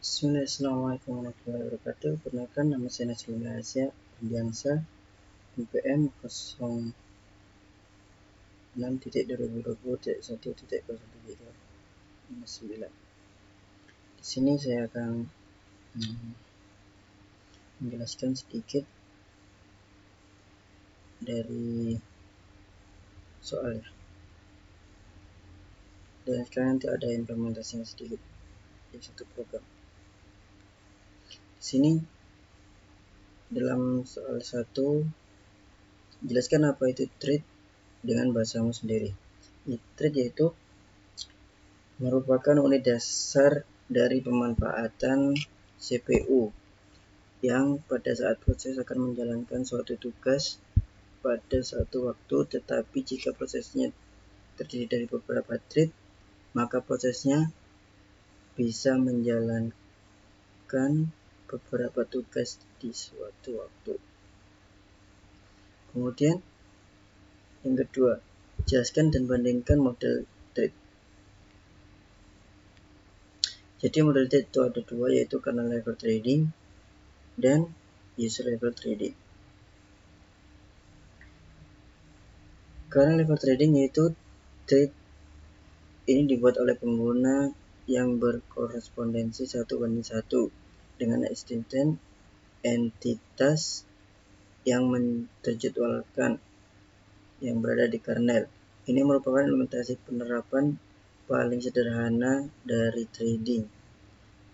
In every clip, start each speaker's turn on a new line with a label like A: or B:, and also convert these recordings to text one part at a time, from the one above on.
A: Bismillahirrahmanirrahim. Assalamualaikum warahmatullahi wabarakatuh. Perkenalkan, nama saya Nasrul Asia Ardiansa, NPM 06.2020.1.032. Di sini saya akan menjelaskan sedikit dari soal ya. Dan sekarang nanti ada implementasinya sedikit di satu program. Di sini dalam soal 1 jelaskan apa itu thread dengan bahasamu sendiri. Thread yaitu merupakan unit dasar dari pemanfaatan CPU yang pada saat proses akan menjalankan suatu tugas pada satu waktu, tetapi jika prosesnya terdiri dari beberapa thread, maka prosesnya bisa menjalankan beberapa tugas di suatu waktu. Kemudian yang kedua, jelaskan dan bandingkan model thread. Jadi model thread itu ada dua, yaitu kernel level threading dan user level threading. Kernel level threading yaitu thread ini dibuat oleh pengguna yang berkorespondensi 1:1 dengan entitas yang terjadwalkan yang berada di kernel. Ini merupakan implementasi penerapan paling sederhana dari threading.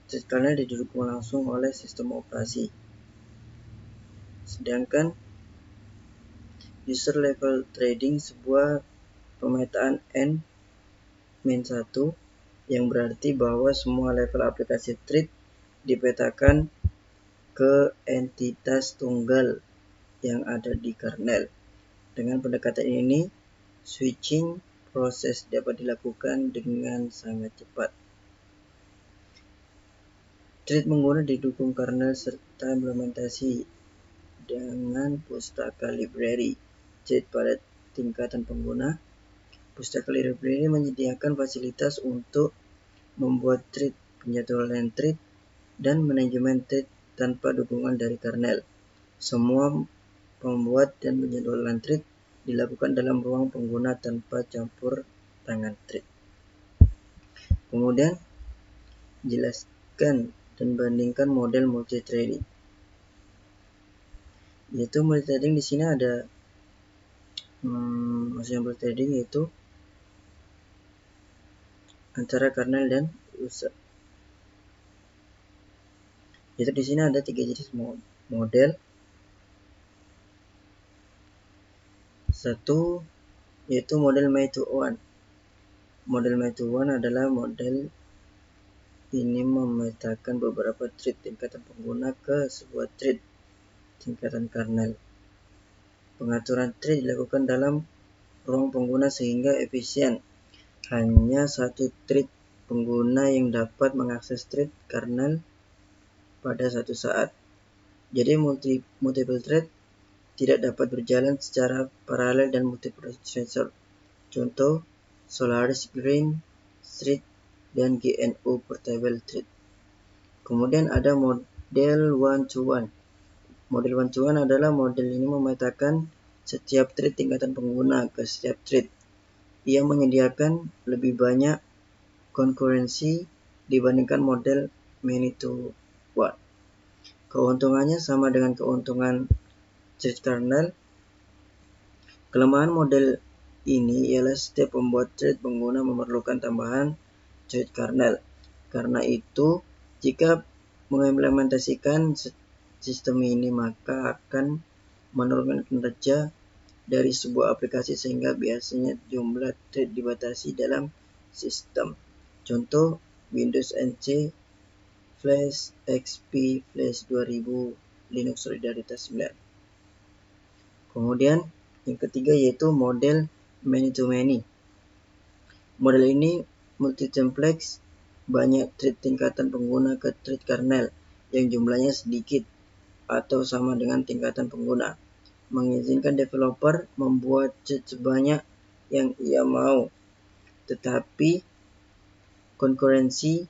A: Thread kernel didukung langsung oleh sistem operasi. Sedangkan user level threading sebuah pemetaan N-1 yang berarti bahwa semua level aplikasi thread dipetakan ke entitas tunggal yang ada di kernel. Dengan pendekatan ini, switching proses dapat dilakukan dengan sangat cepat. Thread pengguna didukung kernel serta implementasi dengan pustaka library thread pada tingkatan pengguna. Pustaka library menyediakan fasilitas untuk membuat thread, penjadwalan thread, dan manajemen thread tanpa dukungan dari kernel. Semua pembuat dan penjadwalan thread dilakukan dalam ruang pengguna tanpa campur tangan thread. Kemudian, jelaskan dan bandingkan model multithreading. Yaitu multithreading di sini ada maksudnya multithreading yaitu antara kernel dan user. Jadi di sini ada 3 jenis model. Satu yaitu model May to One. Model May to One adalah model ini memetakan beberapa thread tingkatan pengguna ke sebuah thread tingkatan kernel. Pengaturan thread dilakukan dalam ruang pengguna sehingga efisien. Hanya satu thread pengguna yang dapat mengakses thread kernel pada satu saat. Jadi multiple thread tidak dapat berjalan secara paralel dan multiprosesor. Contoh Solaris Green Thread dan GNU Portable Thread. Kemudian ada model one-to-one. Model one-to-one adalah model ini memetakan setiap thread tingkatan pengguna ke setiap thread. Ia menyediakan lebih banyak konkurensi dibandingkan model many-to-one. Keuntungannya sama dengan keuntungan thread kernel. Kelemahan model ini ialah setiap pembuat thread pengguna memerlukan tambahan thread kernel. Karena itu, jika mengimplementasikan sistem ini maka akan menurunkan kinerja dari sebuah aplikasi sehingga biasanya jumlah thread dibatasi dalam sistem. Contoh Windows NT, Flash XP, Flash 2000, Linux Solidaritas 9. Kemudian yang ketiga yaitu model many-to-many. Model ini multi-simplex, banyak thread tingkatan pengguna ke thread kernel yang jumlahnya sedikit atau sama dengan tingkatan pengguna, mengizinkan developer membuat thread sebanyak yang ia mau, tetapi konkurensi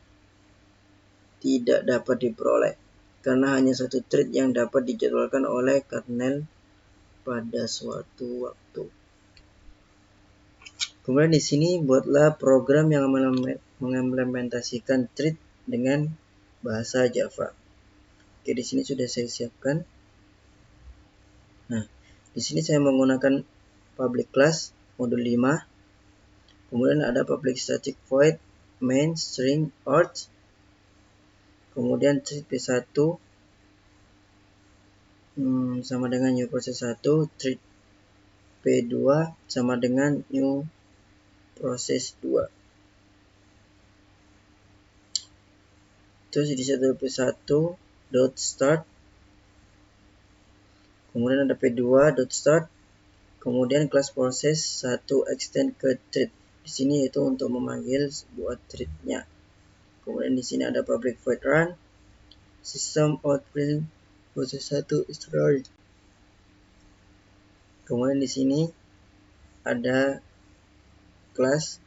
A: tidak dapat diperoleh karena hanya satu thread yang dapat dijadwalkan oleh kernel pada suatu waktu. Kemudian di sini buatlah program yang mengimplementasikan thread dengan bahasa Java. Oke, di sini sudah saya siapkan. Nah, di sini saya menggunakan public class modul 5. Kemudian ada public static void main string out. Kemudian thread P1 sama dengan new process 1, thread P2 sama dengan new process 2. Terus di situ P1 dot start, kemudian ada P2 dot start, kemudian class process 1 extend ke thread. Di sini itu untuk memanggil sebuah threadnya. Kemudian di sini ada public void run, system out print process 1 is running. Kemudian di sini ada class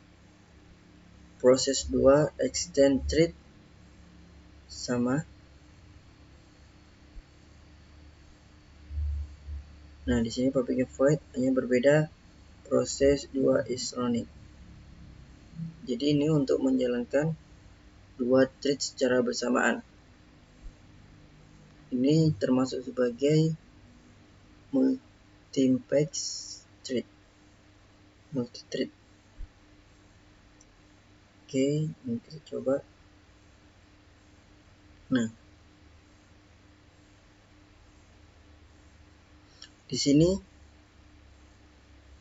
A: process 2 extend thread sama. Nah, di sini public void hanya berbeda, proses 2 is running. Jadi ini untuk menjalankan dua thread secara bersamaan. Ini termasuk sebagai multiplex thread, multi-thread. Oke, ini kita coba. Nah, di sini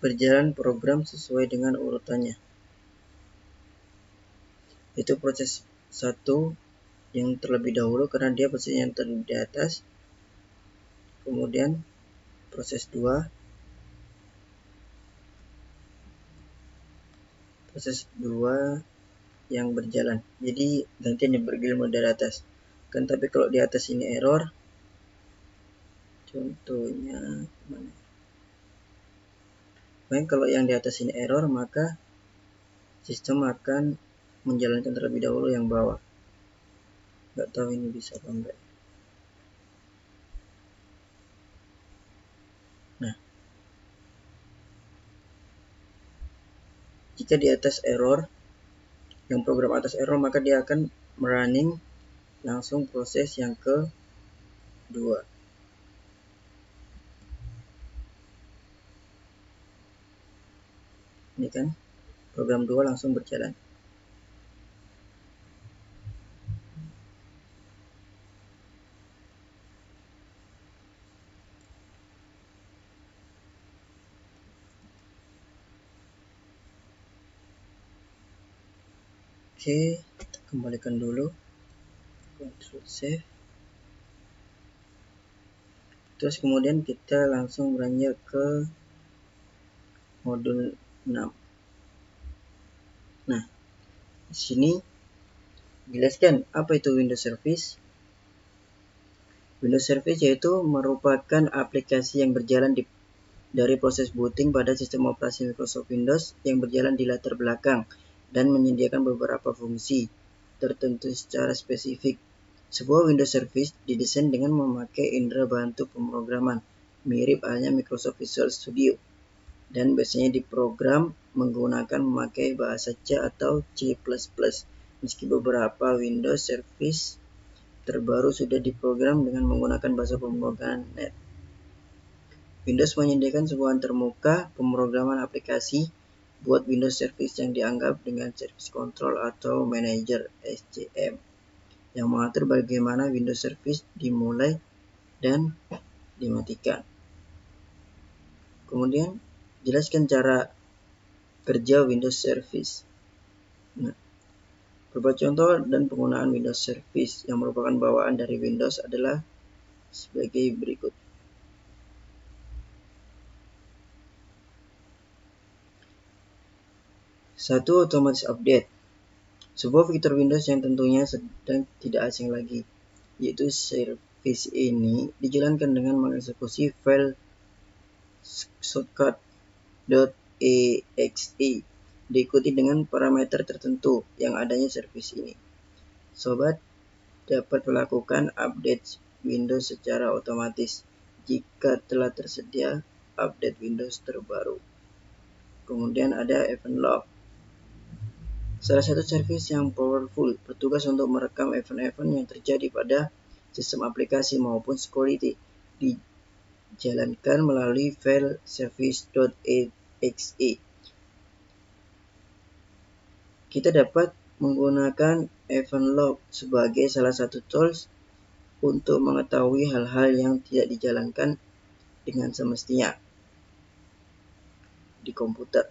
A: berjalan program sesuai dengan urutannya. Itu proses 1 yang terlebih dahulu karena dia posisinya yang di atas. Kemudian proses 2 yang berjalan. Jadi gantian yang bergilmu dari atas. Kan tapi kalau di atas ini error, contohnya mana? Baik, kalau yang di atas ini error, maka sistem akan menjalankan terlebih dahulu yang bawah. Nggak tahu ini bisa apa enggak. Nah, jika di atas error, yang program atas error, maka dia akan running langsung proses yang kedua. Ini kan program 2 langsung berjalan. Oke, kita kembalikan dulu. Ctrl save. Terus kemudian kita langsung beranjak ke modul 6. Nah, di sini jelaskan apa itu Windows Service. Windows Service yaitu merupakan aplikasi yang berjalan dari proses booting pada sistem operasi Microsoft Windows yang berjalan di latar belakang dan menyediakan beberapa fungsi tertentu secara spesifik. Sebuah Windows Service didesain dengan memakai indera bantu pemrograman, mirip halnya Microsoft Visual Studio, dan biasanya diprogram menggunakan memakai bahasa C atau C++. Meski beberapa Windows Service terbaru sudah diprogram dengan menggunakan bahasa pemrograman .NET. Windows menyediakan sebuah antarmuka pemrograman aplikasi buat Windows Service yang dianggap dengan Service Control atau Manager SCM, yang mengatur bagaimana Windows Service dimulai dan dimatikan. Kemudian, jelaskan cara kerja Windows Service. Nah, beberapa contoh dan penggunaan Windows Service yang merupakan bawaan dari Windows adalah sebagai berikut. Satu, otomatis update. Sebuah fitur Windows yang tentunya sedang tidak asing lagi, yaitu service ini dijalankan dengan mengeksekusi file shortcut.exe diikuti dengan parameter tertentu yang adanya service ini. Sobat, dapat melakukan update Windows secara otomatis jika telah tersedia update Windows terbaru. Kemudian ada event log. Salah satu service yang powerful bertugas untuk merekam event-event yang terjadi pada sistem aplikasi maupun security, dijalankan melalui file service.exe. Kita dapat menggunakan event log sebagai salah satu tools untuk mengetahui hal-hal yang tidak dijalankan dengan semestinya di komputer.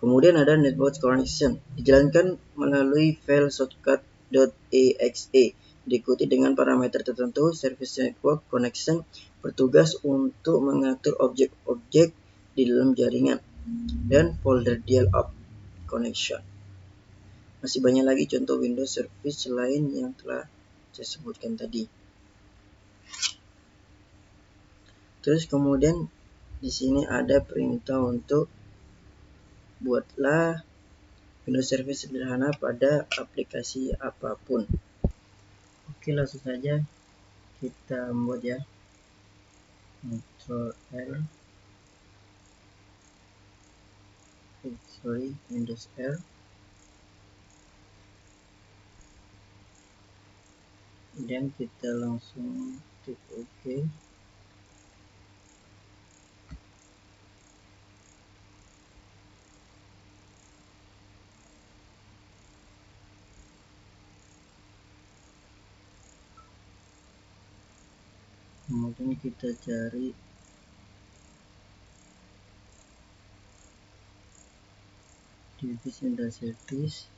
A: Kemudian ada network connection, dijalankan melalui file shortcut.exe, diikuti dengan parameter tertentu. Service network connection bertugas untuk mengatur objek-objek di dalam jaringan dan folder dial-up connection. Masih banyak lagi contoh Windows service selain yang telah saya sebutkan tadi. Terus kemudian di sini ada perintah untuk buatlah Windows Service sederhana pada aplikasi apapun. Oke, langsung saja kita buat ya. Windows R. Dan kita langsung klik OK. Kemudian kita cari divisi dan service.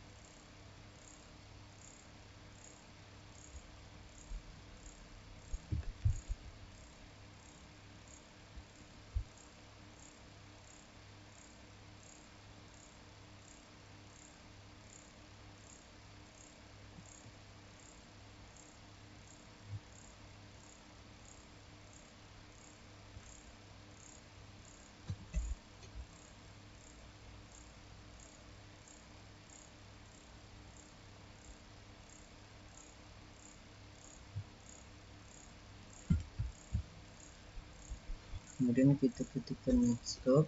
A: Kemudian kita ketikkan nextstop.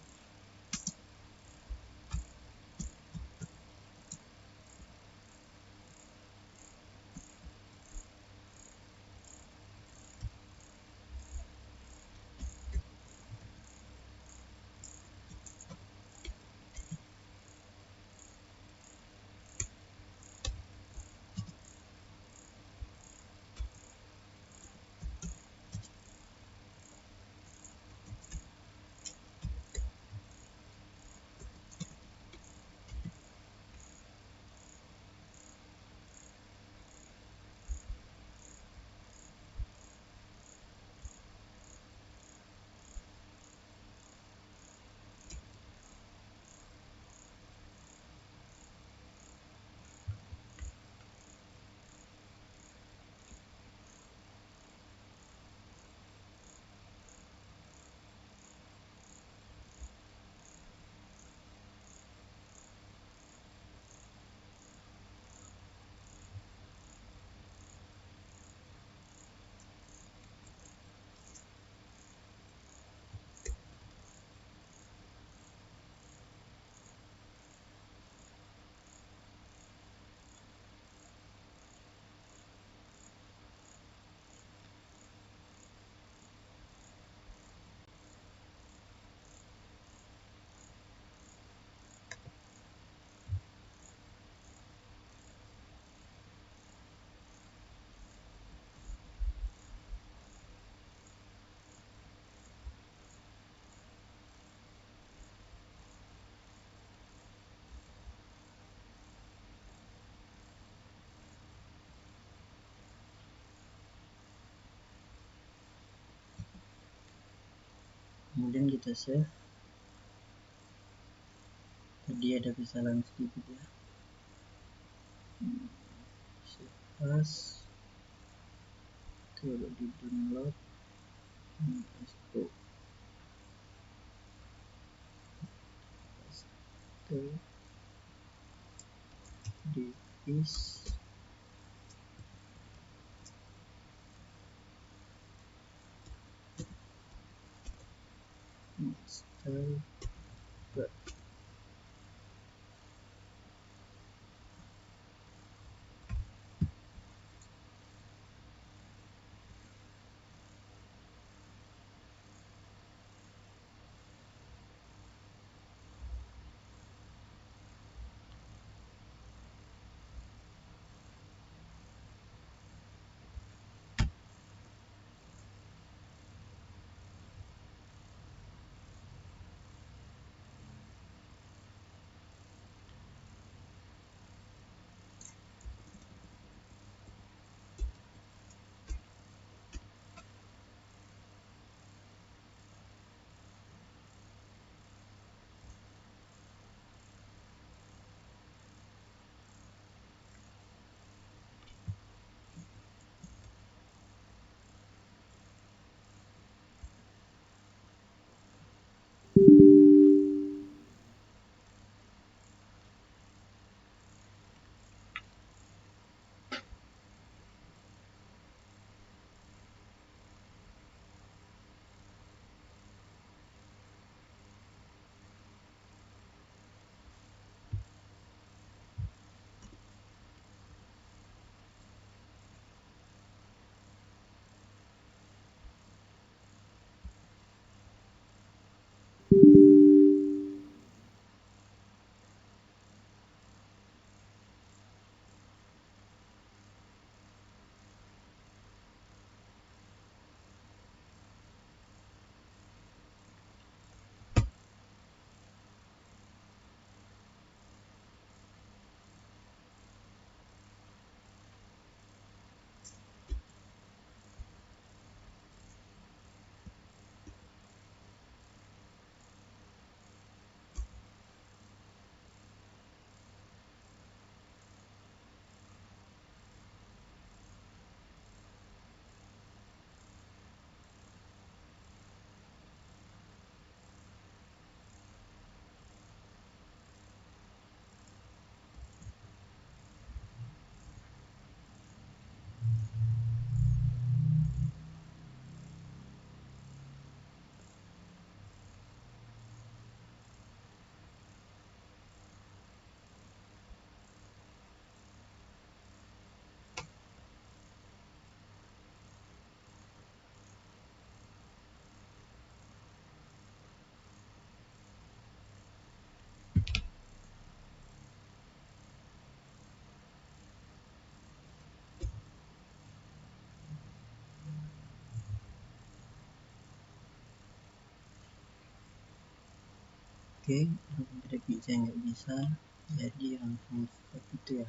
A: Kemudian kita save. Tadi ada kesalahan sedikit ya. Save as. Coba di download. Divisi Install. Oke, dari bisa nggak bisa, jadi langsung seperti itu ya.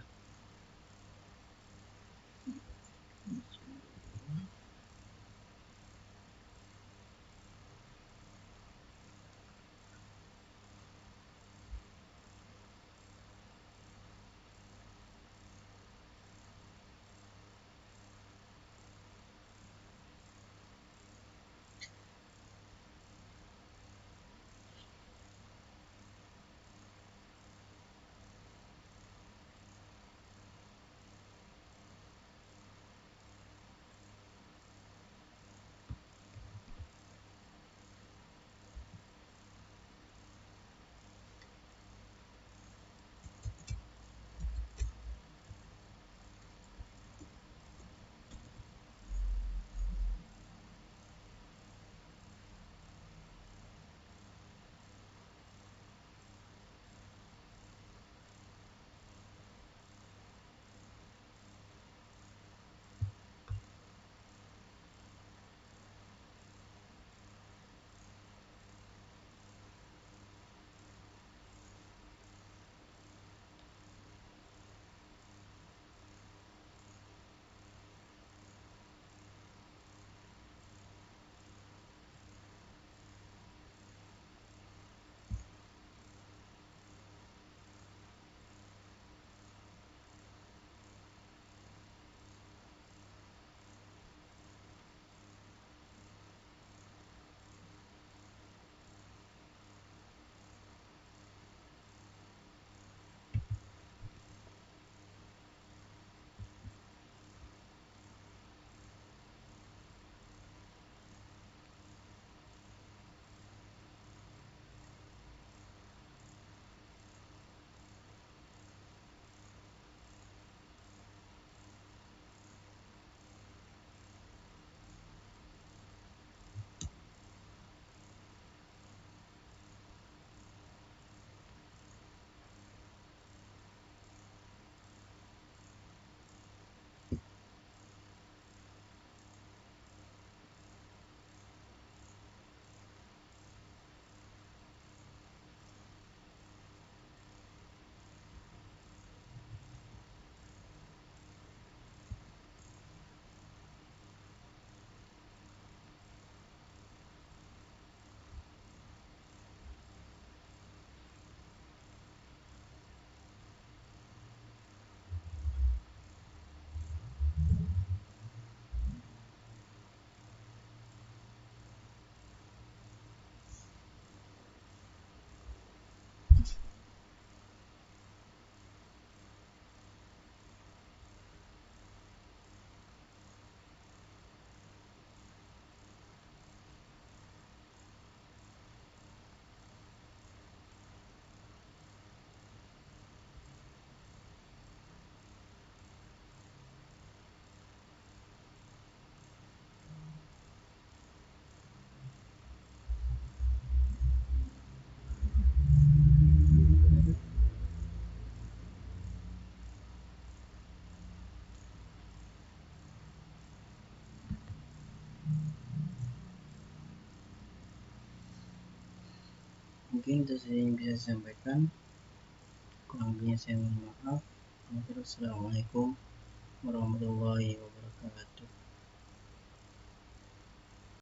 A: Mungkin itu saja yang bisa saya sampaikan. Kurang lebihnya saya mohon maaf. Assalamualaikum warahmatullahi wabarakatuh.